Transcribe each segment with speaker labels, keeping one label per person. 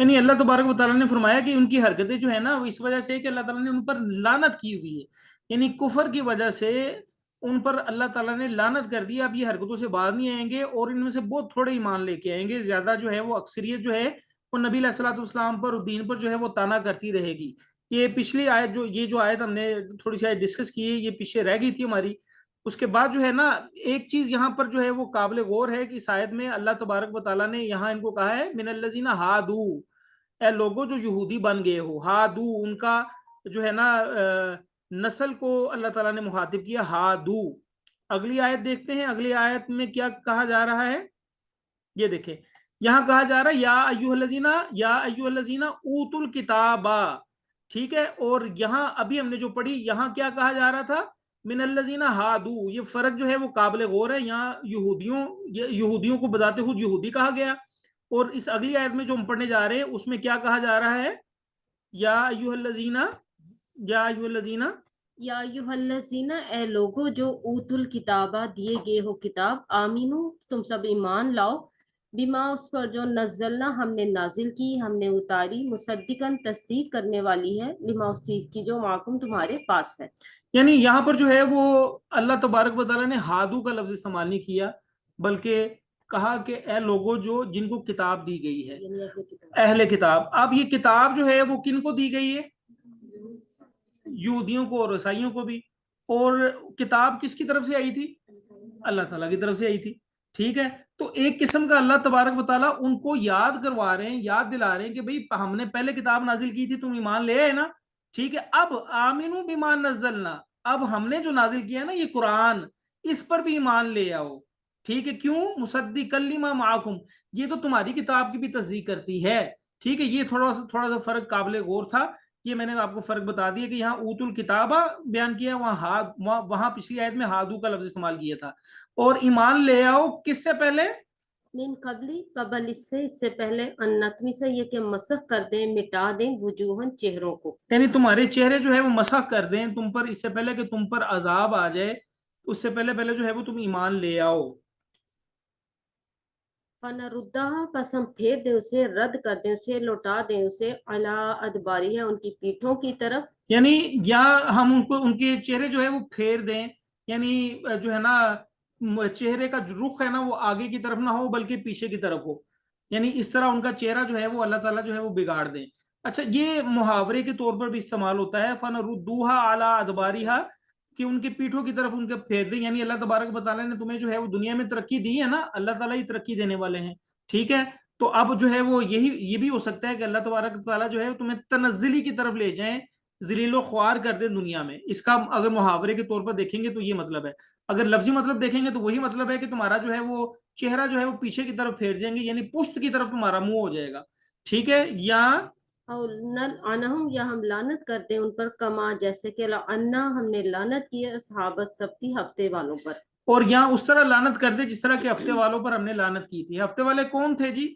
Speaker 1: یعنی اللہ تبارک و تعالیٰ نے فرمایا کہ ان کی حرکتیں جو ہے نا وہ اس وجہ سے کہ اللہ تعالیٰ نے ان پر لعنت کی ہوئی ہے، یعنی کفر کی وجہ سے ان پر اللہ تعالیٰ نے لعنت کر دی. اب یہ حرکتوں سے باز نہیں آئیں گے اور ان میں سے بہت تھوڑے ایمان لے کے آئیں گے، زیادہ جو ہے وہ اکثریت جو ہے وہ نبی علیہ الصلوۃ والسلام پر اور دین پر جو ہے وہ تانا کرتی رہے گی. یہ پچھلی آیت جو آیت ہم نے تھوڑی سی آیت ڈسکس کی ہے یہ پیچھے رہ گئی تھی ہماری. اس کے بعد جو ہے نا ایک چیز یہاں پر جو ہے وہ قابل غور ہے کہ اس آیت میں اللہ تبارک و تعالیٰ نے یہاں ان کو کہا ہے من الذین ہادو، اے لوگوں جو یہودی بن گئے ہو. ہادو ان کا جو ہے نا نسل کو اللہ تعالیٰ نے مخاطب کیا ہادو. اگلی آیت دیکھتے ہیں، اگلی آیت میں کیا کہا جا رہا ہے. یہ دیکھیں یہاں کہا جا رہا ہے یا ایھا الذین اوتوا الکتاب، ٹھیک ہے. اور یہاں ابھی ہم نے جو پڑھی یہاں کیا کہا جا رہا تھا من الذین ہادو. یہ فرق جو ہے وہ قابل غور ہے. یہاں یہودیوں کو بذات خود یہودی کہا گیا، اور اس اگلی آیت میں جو ہم پڑھنے جا رہے ہیں اس میں کیا کہا جا رہا ہے یا ایھا الذین
Speaker 2: یا ایھا الذین، اے لوگو جو اوت الکتابہ دیے گئے ہو کتاب، آمینو تم سب ایمان لاؤ، بما اس پر جو نزلنا ہم نے نازل کی، ہم نے اتاری، مصدقاً تصدیق کرنے والی ہے، لما اس چیز کی جو معکم تمہارے پاس ہے.
Speaker 1: یعنی یہاں پر جو ہے وہ اللہ تبارک و تعالیٰ نے ہادو کا لفظ استعمال نہیں کیا، بلکہ کہا کہ اے لوگوں جو جن کو کتاب دی گئی ہے،
Speaker 2: یعنی اہل کتاب.
Speaker 1: اہل کتاب. اب یہ کتاب جو ہے وہ کن کو دی گئی ہے؟ یہودیوں کو اور عیسائیوں کو بھی. اور کتاب کس کی طرف سے آئی تھی؟ اللہ تعالیٰ کی طرف سے آئی تھی. ٹھیک ہے، تو ایک قسم کا اللہ تبارک و تعالیٰ ان کو یاد کروا رہے ہیں، یاد دلا رہے ہیں کہ بھئی ہم نے پہلے کتاب نازل کی تھی، تم ایمان لے آئے نا. ٹھیک ہے، اب آمنو بما نزلنا، اب ہم نے جو نازل کیا ہے نا یہ قرآن، اس پر بھی ایمان لے آؤ. ٹھیک ہے، کیوں؟ مصدقا لما معکم، یہ تو تمہاری کتاب کی بھی تصدیق کرتی ہے. ٹھیک ہے، یہ تھوڑا سا فرق قابل غور تھا. یہ میں نے آپ کو فرق بتا دیا کہ یہاں اوت الکتابہ بیان کیا، وہاں پچھلی آیت میں ہادو کا لفظ استعمال کیا تھا. اور ایمان لے آؤ کس سے پہلے؟
Speaker 2: من قبلی، قبل اس سے پہلے، ان نتمی سے یہ کہ مسخ کر دیں، مٹا دیں، وجوہن چہروں کو،
Speaker 1: یعنی تمہارے چہرے جو ہے وہ مسح کر دیں تم پر، اس سے پہلے کہ تم پر عذاب آ جائے، اس سے پہلے جو ہے وہ تم ایمان لے آؤ.
Speaker 2: فَنَرُدَّهَا، پس ہم پھیر دیں اسے، رد کر دیں اسے، لوٹا دیں اسے، علی ادباریہ، ان کی پیٹھوں کی طرف.
Speaker 1: یعنی یا ہم ان کے چہرے جو ہے وہ پھیر دیں، یعنی جو ہے نا چہرے کا جو رخ ہے نا وہ آگے کی طرف نہ ہو بلکہ پیچھے کی طرف ہو، یعنی اس طرح ان کا چہرہ جو ہے وہ اللہ تعالیٰ جو ہے وہ بگاڑ دیں. اچھا، یہ محاورے کے طور پر بھی استعمال ہوتا ہے فَنَرُدُّوهَا عَلَىٰ أَدْبَارِهَا، کہ ان کے پیٹھوں کی طرف ان کے پھیر دیں. یعنی اللہ تبارک و تعالیٰ نے تمہیں جو ہے وہ دنیا میں ترقی دی ہے نا، اللہ تعالیٰ ہی ترقی دینے والے ہیں. ٹھیک ہے، تو اب جو ہے وہ یہ بھی ہو سکتا ہے کہ اللہ تبارک و تعالیٰ جو ہے تمہیں تنزلی کی طرف لے جائیں، ذلیل و خوار کر دیں دنیا میں. اس کا اگر محاورے کے طور پر دیکھیں گے تو یہ مطلب ہے. اگر لفظی مطلب دیکھیں گے تو وہی مطلب ہے کہ تمہارا جو ہے وہ چہرہ جو ہے وہ پیچھے کی طرف پھیر جائیں گے، یعنی پشت کی طرف تمہارا منہ ہو جائے گا. ٹھیک ہے، یا
Speaker 2: اور نلعنہم، یا ہم لعنت کرتے ہیں ان پر، کما جیسے کہ لعنا ہم نے لعنت کی ہے اصحاب السبتی، ہفتے والوں پر.
Speaker 1: اور یہاں اس طرح لعنت کر دے جس طرح کہ ہفتے والوں پر ہم نے لعنت کی تھی. ہفتے والے کون تھے جی؟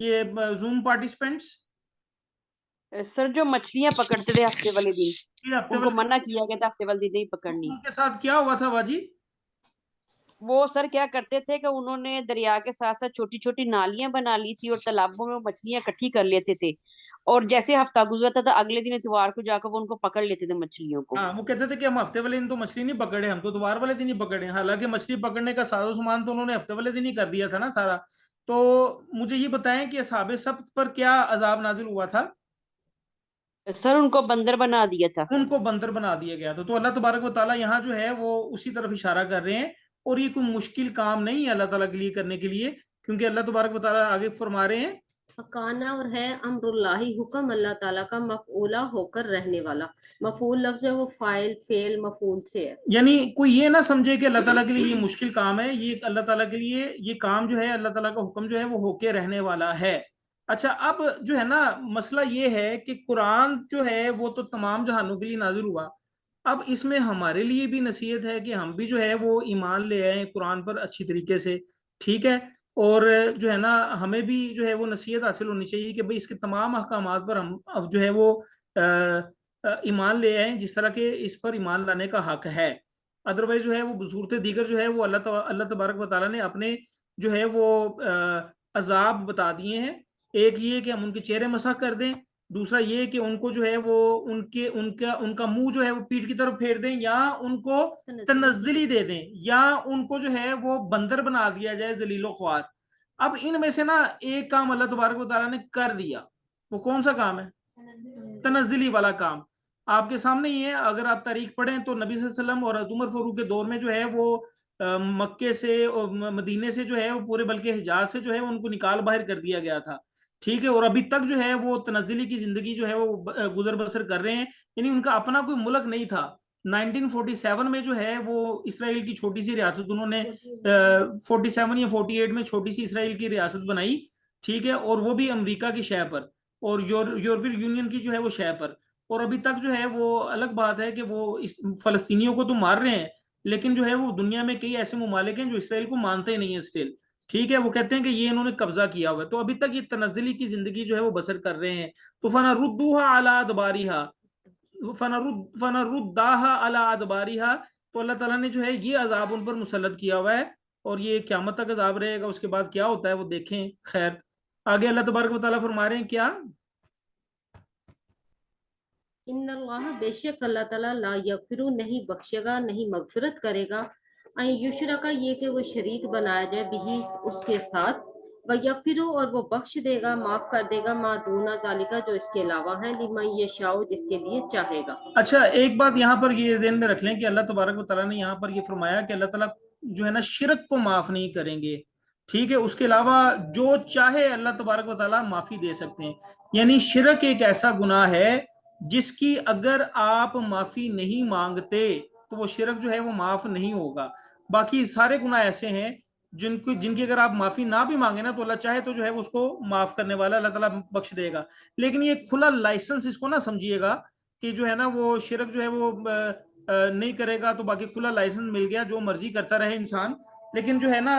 Speaker 1: یہ زوم پارٹیسپینٹس.
Speaker 3: سر جو مچھلیاں پکڑتے تھے ہفتے والے دن،
Speaker 1: یہ ہفتے
Speaker 3: ان کو
Speaker 1: والے
Speaker 3: منع کیا گیا تھا ہفتے والے دن نہیں پکڑنی.
Speaker 1: ان کے ساتھ کیا ہوا تھا باجی؟
Speaker 3: وہ سر کیا کرتے تھے کہ انہوں نے دریا کے ساتھ ساتھ چھوٹی چھوٹی نالیاں بنا لی تھی اور تالابوں میں مچھلیاں اکٹھی کر لیتے تھے، اور جیسے ہفتہ گزرتا تھا اگلے دن اتوار کو جا کر وہ ان کو پکڑ لیتے تھے مچھلیوں کو.
Speaker 1: ہاں، وہ کہتے تھے کہ ہم ہفتے والے دن تو مچھلی نہیں پکڑے، ہم تو اتوار والے دن ہی پکڑے. حالانکہ مچھلی پکڑنے کا ساز و سامان تو انہوں نے ہفتے والے دن ہی کر دیا تھا نا سارا. تو مجھے یہ بتائیں کہ اصحاب سبت پر کیا عذاب نازل ہوا تھا؟
Speaker 3: سر ان کو بندر بنا دیا تھا.
Speaker 1: ان کو بندر بنا دیا گیا تھا. تو اللہ تبارک و تعالیٰ یہاں جو ہے وہ اسی طرف اشارہ کر رہے ہیں، اور یہ کوئی مشکل کام نہیں ہے اللہ تعالیٰ کے لیے کرنے کے لیے، کیونکہ اللہ تبارک و تعالیٰ آگے فرما رہے ہیں
Speaker 2: فکانا، اور ہے امر اللہ، حکم اللہ تعالیٰ کا، مفعولہ ہو کر رہنے والا. مفعول لفظ ہے وہ فاعل فعل مفعول سے ہے.
Speaker 1: یعنی کوئی یہ نہ سمجھے کہ اللہ تعالیٰ کے لیے یہ مشکل کام ہے، یہ اللہ تعالیٰ کے لیے یہ کام جو ہے اللہ تعالیٰ کا حکم جو ہے وہ ہو کے رہنے والا ہے. اچھا، اب جو ہے نا مسئلہ یہ ہے کہ قرآن جو ہے وہ تو تمام جہانوں کے لیے نازل ہوا. اب اس میں ہمارے لیے بھی نصیحت ہے کہ ہم بھی جو ہے وہ ایمان لے آئیں قرآن پر اچھی طریقے سے. ٹھیک ہے، اور جو ہے نا ہمیں بھی جو ہے وہ نصیحت حاصل ہونی چاہیے کہ بھئی اس کے تمام احکامات پر ہم اب جو ہے وہ ایمان لے آئیں جس طرح کہ اس پر ایمان لانے کا حق ہے. ادروائز جو ہے وہ صورت دیگر جو ہے وہ اللہ تبارک و تعالیٰ نے اپنے جو ہے وہ عذاب بتا دیے ہیں، ایک یہ کہ ہم ان کے چہرے مسح کر دیں، دوسرا یہ کہ ان کو جو ہے وہ ان کا منہ جو ہے وہ پیٹ کی طرف پھیر دیں، یا ان کو تنزلی دے دیں، یا ان کو جو ہے وہ بندر بنا دیا جائے ذلیل و خوار۔ اب ان میں سے نا ایک کام اللہ تبارک و تعالیٰ نے کر دیا، وہ کون سا کام ہے؟ تنزلی والا کام۔ آپ کے سامنے یہ ہے، اگر آپ تاریخ پڑھیں تو نبی صلی اللہ علیہ وسلم اور عمر فاروق کے دور میں جو ہے وہ مکے سے اور مدینے سے جو ہے وہ پورے بلکہ حجاز سے جو ہے ان کو نکال باہر کر دیا گیا تھا، ٹھیک ہے، اور ابھی تک جو ہے وہ تنزلی کی زندگی جو ہے وہ گزر بسر کر رہے ہیں، یعنی ان کا اپنا کوئی ملک نہیں تھا۔ 1947 میں جو ہے وہ اسرائیل کی چھوٹی سی ریاست انہوں نے 47 یا 48 میں چھوٹی سی اسرائیل کی ریاست بنائی، ٹھیک ہے، اور وہ بھی امریکہ کی شے پر اور یورپی یونین کی جو ہے وہ شے پر، اور ابھی تک جو ہے وہ الگ بات ہے کہ وہ فلسطینیوں کو تو مار رہے ہیں، لیکن جو ہے وہ دنیا میں کئی ایسے ممالک ہیں جو اسرائیل کو مانتے ہی نہیں ہیں اسٹیل، ٹھیک ہے، وہ کہتے ہیں کہ یہ انہوں نے قبضہ کیا ہوا ہے، تو ابھی تک یہ تنزلی کی زندگی جو ہے وہ بسر کر رہے ہیں۔ تو فَنَرُدُّوهَا عَلَىٰ أَدْبَارِهَا فَنَرُدَّاهَا عَلَىٰ أَدْبَارِهَا، تو اللہ تعالیٰ نے جو ہے یہ عذاب ان پر مسلط کیا ہوا ہے، اور یہ قیامت تک عذاب رہے گا، اس کے بعد کیا ہوتا ہے وہ دیکھیں۔ خیر آگے اللہ تبارک و تعالیٰ فرما رہے ہیں کیا؟
Speaker 2: ان اللہ، بے شک اللہ تعالیٰ، لا یغفر، نہیں بخشے گا، نہیں مغفرت کرے گا، ان یشرک، یہ کہ وہ شریک بنایا جائے، بھی اس کے ساتھ، ویغفر، اور وہ بخش دے گا، معاف کر دے گا، ما دون ذالک، جو اس کے علاوہ ہے، لمن یشاء، جس کے لیے چاہے گا۔
Speaker 1: اچھا ایک بات یہاں پر یہ ذہن میں رکھ لیں کہ اللہ تبارک و تعالیٰ نے یہاں پر یہ فرمایا کہ اللہ تعالیٰ جو ہے نا شرک کو معاف نہیں کریں گے، ٹھیک ہے، اس کے علاوہ جو چاہے اللہ تبارک و تعالیٰ معافی دے سکتے ہیں، یعنی شرک ایک ایسا گناہ ہے جس کی اگر آپ معافی نہیں مانگتے تو وہ شرک جو ہے وہ معاف نہیں ہوگا۔ باقی سارے گناہ ایسے ہیں جن کی اگر آپ معافی نہ بھی مانگے نا تو اللہ چاہے تو جو ہے اس کو معاف کرنے والا اللہ تعالیٰ بخش دے گا، لیکن یہ کھلا لائسنس اس کو نہ سمجھیے گا کہ جو ہے نا وہ شرک جو ہے وہ نہیں کرے گا تو باقی کھلا لائسنس مل گیا، جو مرضی کرتا رہے انسان، لیکن جو ہے نا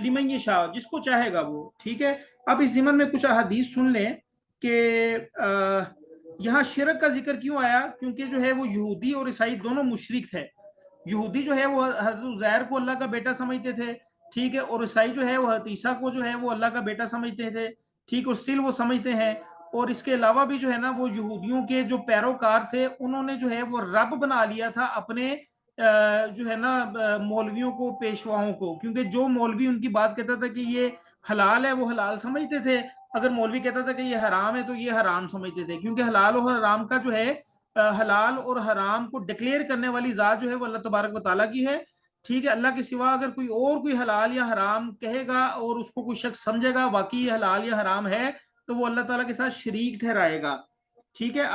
Speaker 1: لمن یشاء، جس کو چاہے گا وہ، ٹھیک ہے۔ اب اس ضمن میں کچھ احادیث سن لیں کہ یہاں شرک کا ذکر کیوں آیا، کیونکہ جو ہے وہ یہودی اور عیسائی دونوں مشرک تھے۔ یہودی جو ہے وہ حضرت عزیر کو اللہ کا بیٹا سمجھتے تھے، ٹھیک ہے، اور عیسائی جو ہے وہ حضرت عیسیٰ کو جو ہے وہ اللہ کا بیٹا سمجھتے تھے، ٹھیک، اور اسٹل وہ سمجھتے ہیں۔ اور اس کے علاوہ بھی جو ہے نا وہ یہودیوں کے جو پیروکار تھے انہوں نے جو ہے وہ رب بنا لیا تھا اپنے جو ہے نا مولویوں کو، پیشواؤں کو، کیونکہ جو مولوی ان کی بات کہتا تھا کہ یہ حلال ہے وہ حلال سمجھتے تھے، اگر مولوی کہتا تھا کہ یہ حرام ہے تو یہ حرام سمجھتے تھے، کیونکہ حلال اور حرام کا جو ہے حلال اور حرام کو ڈکلیئر کرنے والی ذات جو ہے وہ اللہ تبارک و تعالیٰ کی ہے، ٹھیک ہے۔ اللہ کے سوا اگر کوئی حلال یا حرام کہے گا اور اس کو کوئی شخص سمجھے گا واقعی یہ حلال یا حرام ہے تو وہ اللہ تعالیٰ کے ساتھ شریک ٹھہرائے گا، ٹھیک ہے۔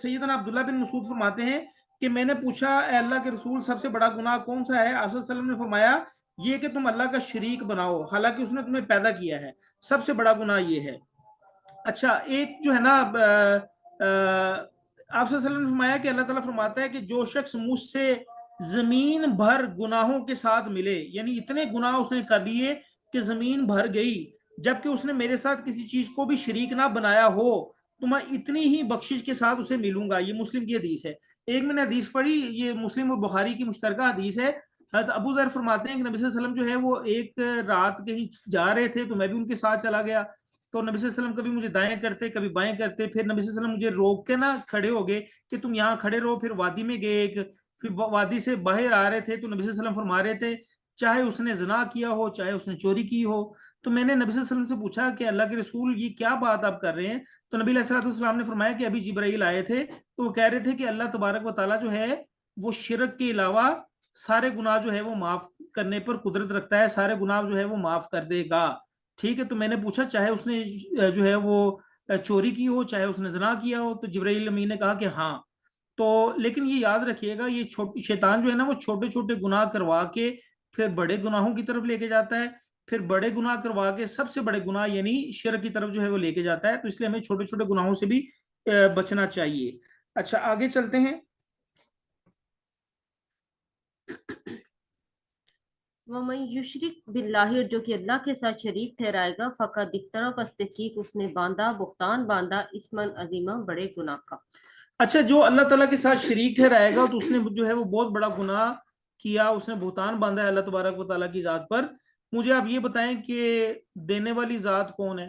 Speaker 1: سیدنا عبداللہ بن مسعود فرماتے ہیں کہ میں نے پوچھا اے اللہ کے رسول سب سے بڑا گناہ کون سا ہے؟ آپ صلی اللہ علیہ وسلم نے فرمایا یہ کہ تم اللہ کا شریک بناؤ حالانکہ اس نے تمہیں پیدا کیا ہے، سب سے بڑا گناہ یہ ہے۔ اچھا ایک جو ہے نا آپ صلی اللہ علیہ وسلم نے فرمایا کہ اللہ تعالیٰ فرماتا ہے کہ جو شخص مجھ سے زمین بھر گناہوں کے ساتھ ملے، یعنی اتنے گناہ اس نے کر لیے کہ زمین بھر گئی، جبکہ اس نے میرے ساتھ کسی چیز کو بھی شریک نہ بنایا ہو، تو میں اتنی ہی بخشش کے ساتھ اسے ملوں گا۔ یہ مسلم کی حدیث ہے۔ ایک میں نے حدیث پڑھی، یہ مسلم اور بخاری کی مشترکہ حدیث ہے، حضرت ابو ذر فرماتے ہیں کہ نبی صلی اللہ علیہ وسلم جو ہے وہ ایک رات کہیں جا رہے تھے تو میں بھی ان کے ساتھ چلا گیا، تو نبی صلی اللہ علیہ وسلم کبھی مجھے دائیں کرتے کبھی بائیں کرتے، پھر نبی صلی اللہ علیہ وسلم مجھے روک کے نا کھڑے ہو گئے کہ تم یہاں کھڑے رہو، پھر وادی میں گئے، پھر وادی سے باہر آ رہے تھے تو نبی صلی اللہ علیہ وسلم فرما رہے تھے چاہے اس نے زنا کیا ہو چاہے اس نے چوری کی ہو، تو میں نے نبی صلی اللہ علیہ وسلم سے پوچھا کہ اللہ کے رسول یہ کیا بات آپ کر رہے ہیں؟ تو نبی علیہ السلام نے فرمایا کہ ابھی جبرائیل آئے تھے تو وہ کہہ رہے تھے کہ اللہ تبارک و تعالیٰ جو ہے وہ شرک کے علاوہ سارے گناہ جو ہے وہ معاف کرنے پر قدرت رکھتا ہے، سارے گناہ جو ہے وہ معاف کر دے گا، ٹھیک ہے۔ تو میں نے پوچھا چاہے اس نے جو ہے وہ چوری کی ہو چاہے اس نے زنا کیا ہو، تو جبرائیل امین نے کہا کہ ہاں۔ تو لیکن یہ یاد رکھیے گا یہ شیطان جو ہے نا وہ چھوٹے چھوٹے گناہ کروا کے پھر بڑے گناہوں کی طرف لے کے جاتا ہے، پھر بڑے گناہ کروا کے سب سے بڑے گناہ یعنی شرک کی طرف جو ہے وہ لے کے جاتا ہے، تو اس لیے ہمیں چھوٹے چھوٹے گناہوں سے بھی بچنا چاہیے۔ اچھا آگے چلتے ہیں۔
Speaker 2: وَمَن یشرک باللہ، جو کہ اللہ کے ساتھ شریک ٹھہرائے گا، فقط افطرا، پس تحقیق اس نے باندھا، بہتان باندھا، اسمن عظیمہ، بڑے گناہ کا۔
Speaker 1: اچھا جو اللہ تعالیٰ کے ساتھ شریک ٹھہرائے گا تو اس نے جو ہے وہ بہت بڑا گناہ کیا، اس نے بہتان باندھا ہے اللہ تبارک و تعالیٰ کی ذات پر۔ مجھے آپ یہ بتائیں کہ دینے والی ذات کون ہے؟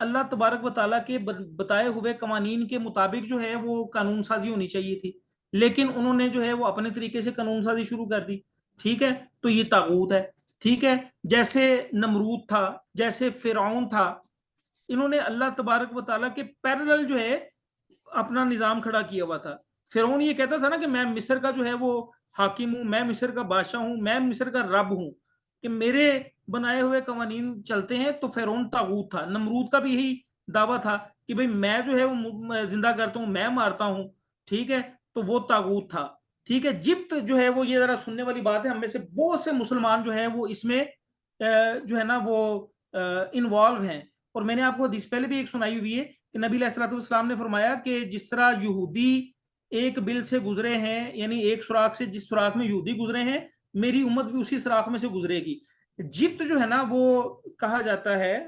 Speaker 1: اللہ تبارک و تعالیٰ کے بتائے ہوئے قوانین کے مطابق جو ہے وہ قانون سازی ہونی چاہیے تھی، لیکن انہوں نے جو ہے وہ اپنے طریقے سے قانون سازی شروع کر دی، ٹھیک ہے، تو یہ طاغوت ہے، ٹھیک ہے۔ جیسے نمرود تھا، جیسے فرعون تھا، انہوں نے اللہ تبارک و تعالیٰ کے پیرلل جو ہے اپنا نظام کھڑا کیا ہوا تھا۔ فرعون یہ کہتا تھا نا کہ میں مصر کا جو ہے وہ حاکم ہوں، میں مصر کا بادشاہ ہوں، میں مصر کا رب ہوں، کہ میرے بنائے ہوئے قوانین چلتے ہیں، تو فرعون طاغوت تھا۔ نمرود کا بھی یہی دعویٰ تھا کہ بھئی میں جو ہے وہ زندہ کرتا ہوں، میں مارتا ہوں، ٹھیک ہے، تو وہ طاغوت تھا، ٹھیک ہے۔ جبت جو ہے وہ، یہ ذرا سننے والی بات ہے، ہم میں سے بہت سے مسلمان جو ہے وہ اس میں جو ہے نا وہ انوالو ہیں، اور میں نے آپ کو حدیث پہلے بھی ایک سنائی ہوئی ہے کہ نبی علیہ الصلوۃ والسلام نے فرمایا کہ جس طرح یہودی ایک بل سے گزرے ہیں، یعنی ایک سوراخ سے جس سوراخ میں یہودی گزرے ہیں، میری امت بھی اسی سوراخ میں سے گزرے گی۔ جبت جو ہے نا وہ کہا جاتا ہے،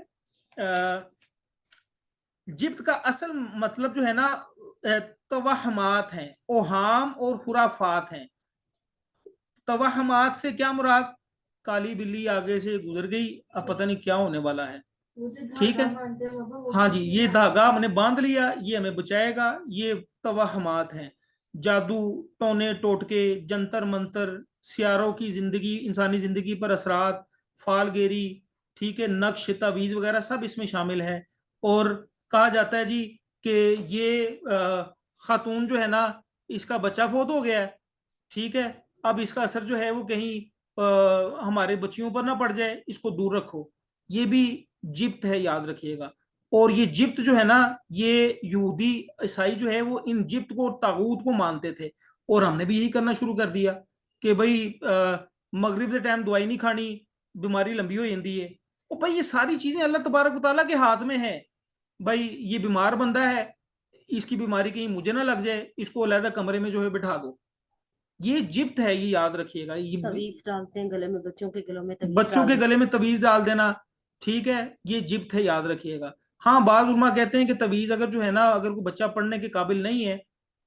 Speaker 1: جبت کا اصل مطلب جو ہے نا توہمات ہیں، اوہام اور خرافات ہیں۔ توہمات سے کیا مراد؟ کالی بلی آگے سے گزر گئی، اب پتہ نہیں کیا ہونے والا ہے، ٹھیک ہے، ہاں جی، یہ دھاگا ہم نے باندھ لیا، یہ ہمیں بچائے گا، یہ توہمات ہیں۔ جادو، ٹونے ٹوٹکے، جنتر منتر، سیاروں کی زندگی، انسانی زندگی پر اثرات، فال گیری، ٹھیک ہے، نقش تعویذ وغیرہ سب اس میں شامل ہے۔ اور کہا جاتا ہے جی کہ یہ خاتون جو ہے نا، اس کا بچہ فوت ہو گیا ہے، ٹھیک ہے، اب اس کا اثر جو ہے وہ کہیں ہمارے بچیوں پر نہ پڑ جائے، اس کو دور رکھو، یہ بھی جبت ہے، یاد رکھیے گا۔ اور یہ جبت جو ہے نا، یہ یہودی عیسائی جو ہے وہ ان جبت کو، طاغوت کو مانتے تھے، اور ہم نے بھی یہی کرنا شروع کر دیا کہ بھئی مغرب کے ٹائم دوائی نہیں کھانی، بیماری لمبی ہو جاتی ہے۔ اور بھئی یہ ساری چیزیں اللہ تبارک و تعالیٰ کے ہاتھ میں ہیں۔ بھئی یہ بیمار بندہ ہے، اس کی بیماری کہیں مجھے نہ لگ جائے، اس کو علیحدہ کمرے میں جو ہے بٹھا دو، یہ جبت ہے، یہ یاد رکھیے گا۔ یہ
Speaker 2: تعویذ ڈالتے ہیں گلے میں، بچوں کے گلوں میں تعویذ
Speaker 1: بچوں
Speaker 2: ڈال
Speaker 1: کے
Speaker 2: دیتے
Speaker 1: گلے میں تعویذ ڈال دینا، ٹھیک ہے، یہ جبت ہے، یاد رکھیے گا۔ ہاں بعض علماء کہتے ہیں کہ تعویذ اگر جو ہے نا، اگر کوئی بچہ پڑھنے کے قابل نہیں ہے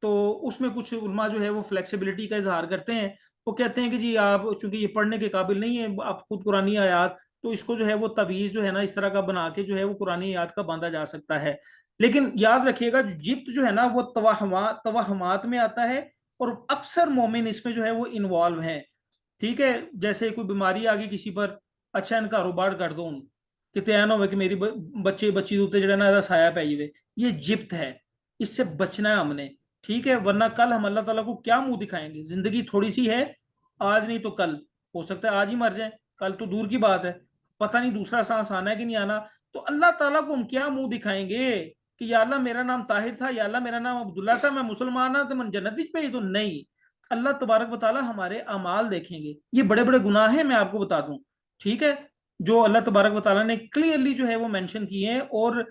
Speaker 1: تو اس میں کچھ علماء جو ہے وہ فلیکسیبلٹی کا اظہار کرتے ہیں، وہ کہتے ہیں کہ جی آپ چونکہ یہ پڑھنے کے قابل نہیں ہے، آپ خود قرآنی آیات، تو اس کو جو ہے وہ تعویذ جو ہے نا اس طرح کا بنا کے جو ہے وہ قرآنی آیات کا باندھا جا سکتا ہے۔ لیکن یاد رکھیے گا جبت جو ہے نا وہ توہمات میں آتا ہے، اور اکثر مومن اس میں جو ہے وہ انوالو ہیں، ٹھیک ہے۔ جیسے کوئی بیماری آ گئی کسی پر، اچھا ان کاروبار کر دو، کہ تیار ہو کہ میری بچے بچی دوتے جڑے نا سایہ پہ ہوئے، یہ جبت ہے، اس سے بچنا ہے ہم نے، ٹھیک ہے، ورنہ کل ہم اللہ تعالیٰ کو کیا منہ دکھائیں گے؟ زندگی تھوڑی سی ہے، آج نہیں تو کل، ہو سکتا ہے آج ہی مر جائیں، کل تو دور کی بات ہے، پتہ نہیں دوسرا سانس آنا ہے کہ نہیں آنا، تو اللہ تعالیٰ کو ہم کیا منہ دکھائیں گے کہ یا اللہ میرا نام طاہر تھا، یا اللہ میرا نام عبداللہ تھا، میں مسلمان ہوں تو من جنت پہ ہی؟ تو نہیں، اللہ تبارک و تعالیٰ ہمارے اعمال دیکھیں گے۔ یہ بڑے بڑے گناہ ہیں، میں آپ کو بتا دوں، ٹھیک ہے، جو اللہ تبارک و تعالیٰ نے کلیئرلی جو ہے وہ مینشن کیے ہیں، اور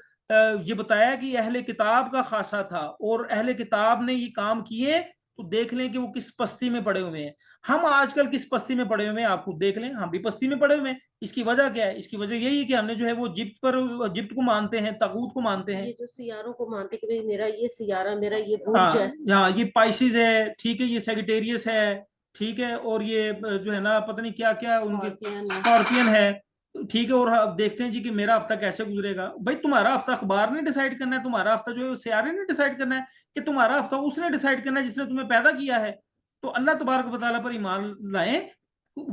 Speaker 1: یہ بتایا کہ اہل کتاب کا خاصہ تھا، اور اہل کتاب نے یہ کام کیے، تو دیکھ لیں کہ وہ کس پستی میں پڑے ہوئے ہیں۔ ہم آج کل کس پستی میں پڑے ہوئے ہیں آپ خود دیکھ لیں، ہم بھی پستی میں پڑے ہوئے ہیں۔ اس کی وجہ کیا ہے؟ اس کی وجہ یہی ہے کہ ہم نے جو ہے وہ جبت کو مانتے ہیں، طاغوت کو مانتے ہیں،
Speaker 2: یہ جو سیاروں کو مانتے کہ بھئی میرا یہ سیارہ، میرا یہ برج ہے،
Speaker 1: ہاں یہ پائسیز ہے، ٹھیک ہے، یہ سیگیٹیریس ہے، ٹھیک ہے، اور یہ جو ہے نا پتہ نہیں کیا کیا ان کے، اسکارپین ہے، ٹھیک ہے، اور اب دیکھتے ہیں جی کہ میرا ہفتہ کیسے گزرے گا۔ بھائی تمہارا ہفتہ اخبار نے ڈیسائیڈ کرنا ہے، تمہارا ہفتہ جو ہے سیارے نے ڈیسائیڈ کرنا ہے، کہ تمہارا ہفتہ اس نے ڈیسائیڈ کرنا ہے جس نے تمہیں پیدا کیا ہے۔ تو اللہ تبارک و تعالیٰ پر ایمان لائیں،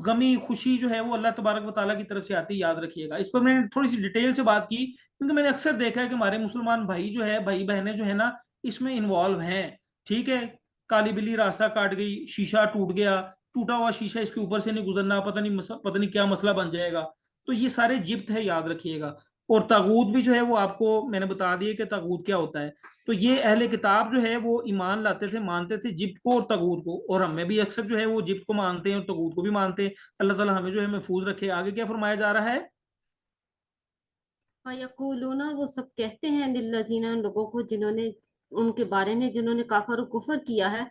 Speaker 1: غمی خوشی جو ہے وہ اللہ تبارک و تعالیٰ کی طرف سے آتی، یاد رکھیے گا۔ اس پر میں نے تھوڑی سی ڈیٹیل سے بات کی کیونکہ میں نے اکثر دیکھا ہے کہ ہمارے مسلمان بھائی جو ہے، بھائی بہنیں جو ہے نا اس میں انوالو ہیں، ٹھیک ہے، کالی بلی راستہ کاٹ گئی، شیشہ ٹوٹ گیا، ٹوٹا ہوا شیشہ اس کے اوپر سے نہیں گزرنا، پتہ نہیں کیا مسئلہ بن جائے گا، تو یہ سارے جبت ہے، یاد رکھیے گا۔ اور طاغوت بھی جو ہے وہ آپ کو میں نے بتا دیا کہ طاغوت کیا ہوتا ہے۔ تو یہ اہل کتاب جو ہے وہ ایمان لاتے تھے، مانتے تھے جبت کو اور طاغوت کو، اور ہم میں بھی اکثر جو ہے وہ جبت کو مانتے ہیں اور طاغوت کو بھی مانتے ہیں۔ اللہ تعالیٰ ہمیں جو ہے محفوظ رکھے۔ آگے کیا فرمایا جا رہا ہے؟
Speaker 2: فَيَقُولُونَ، وہ سب کہتے ہیں، لِلَّذِينَ، ان لوگوں کو جنہوں نے، ان کے بارے میں جنہوں نے کافر و کفر کیا ہے،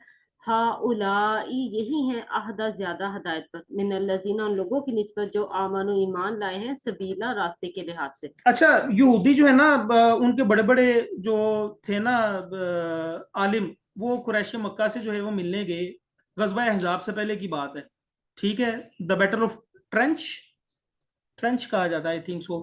Speaker 2: ہَؤُلَاءِ، یہی ہیں، اہدیٰ زیادہ ہدایت پر، من الذین، ان لوگوں کی نسبت جو آمنوا، ایمان لائے ہیں، سبیلا، راستے کے لحاظ سے۔
Speaker 1: اچھا، یہودی جو ہے نا ان کے بڑے بڑے جو تھے نا عالم، وہ قریش مکہ سے جو ہے وہ ملنے گئے، غزوہ احزاب سے پہلے کی بات ہے، ٹھیک ہے، دا بیٹل آف ٹرنچ کہا جاتا ہے، آئی تھنک سو،